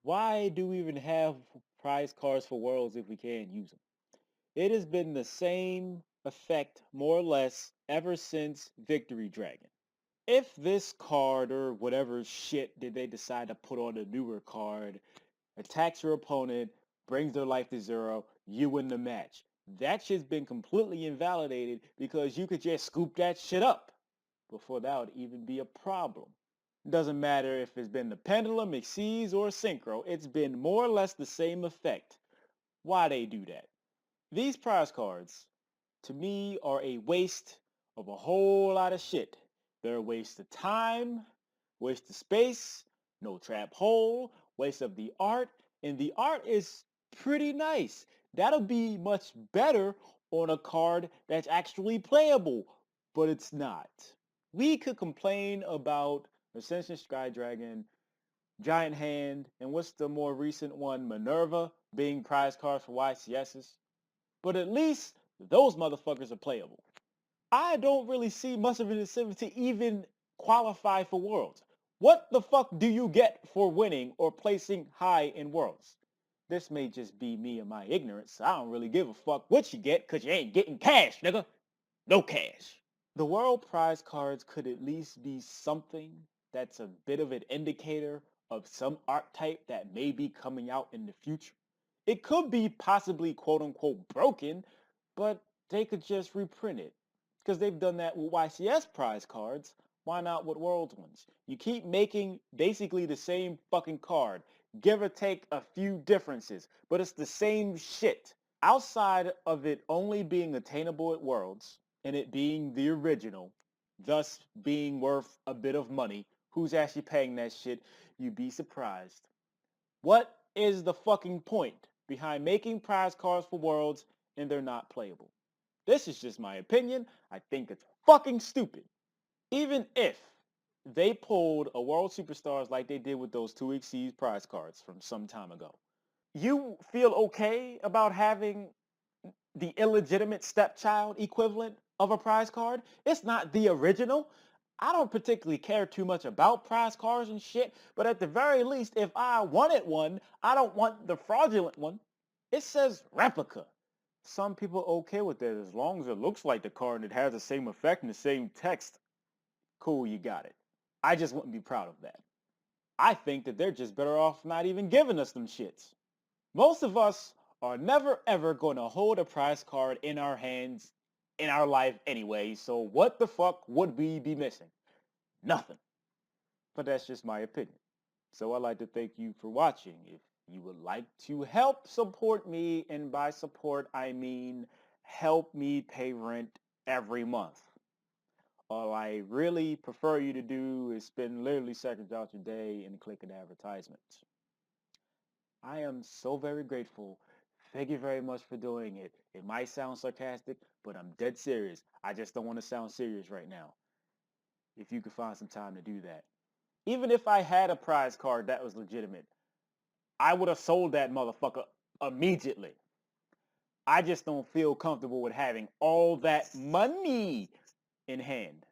Why do we even have prize cards for Worlds if we can't use them? It has been the same effect, more or less, ever since Victory Dragon. If this card or whatever shit did they decide to put on a newer card attacks your opponent, brings their life to zero, you win the match. That shit's been completely invalidated because you could just scoop that shit up before that would even be a problem. It doesn't matter if it's been the pendulum, exceeds, or synchro, it's been more or less the same effect. Why they do that? These prize cards, to me, are a waste of a whole lot of shit. They're a waste of time, waste of space, no trap hole, waste of the art, and the art is pretty nice. That'll be much better on a card that's actually playable, but it's not. We could complain about Ascension Sky Dragon, Giant Hand, and what's the more recent one, Minerva, being prize cards for YCSs. But at least those motherfuckers are playable. I don't really see much of an incentive to even qualify for Worlds. What the fuck do you get for winning or placing high in Worlds? This may just be me and my ignorance. I don't really give a fuck what you get because you ain't getting cash, nigga. No cash. The World Prize cards could at least be something that's a bit of an indicator of some archetype that may be coming out in the future. It could be possibly quote unquote broken, but they could just reprint it. Because they've done that with YCS prize cards. Why not with Worlds ones? You keep making basically the same fucking card, give or take a few differences, but it's the same shit. Outside of it only being attainable at Worlds and it being the original, thus being worth a bit of money, who's actually paying that shit? You'd be surprised. What is the fucking point behind making prize cards for Worlds and they're not playable? This is just my opinion. I think it's fucking stupid. Even if they pulled a World Superstars like they did with those 2xC's prize cards from some time ago, you feel okay about having the illegitimate stepchild equivalent of a prize card? It's not the original. I don't particularly care too much about prize cards and shit, but at the very least, if I wanted one, I don't want the fraudulent one. It says replica. Some people okay with that as long as it looks like the card and it has the same effect and the same text. Cool, you got it. I just wouldn't be proud of that. I think that they're just better off not even giving us them shits. Most of us are never ever going to hold a prize card in our hands in our life anyway, so what the fuck would we be missing? Nothing. But that's just my opinion. So I'd like to thank you for watching. If you would like to help support me, and by support I mean help me pay rent every month. All I really prefer you to do is spend literally seconds out your day and click an advertisement. I am so very grateful. Thank you very much for doing it. It might sound sarcastic, but I'm dead serious. I just don't want to sound serious right now. If you could find some time to do that. Even if I had a prize card that was legitimate, I would have sold that motherfucker immediately. I just don't feel comfortable with having all that money in hand.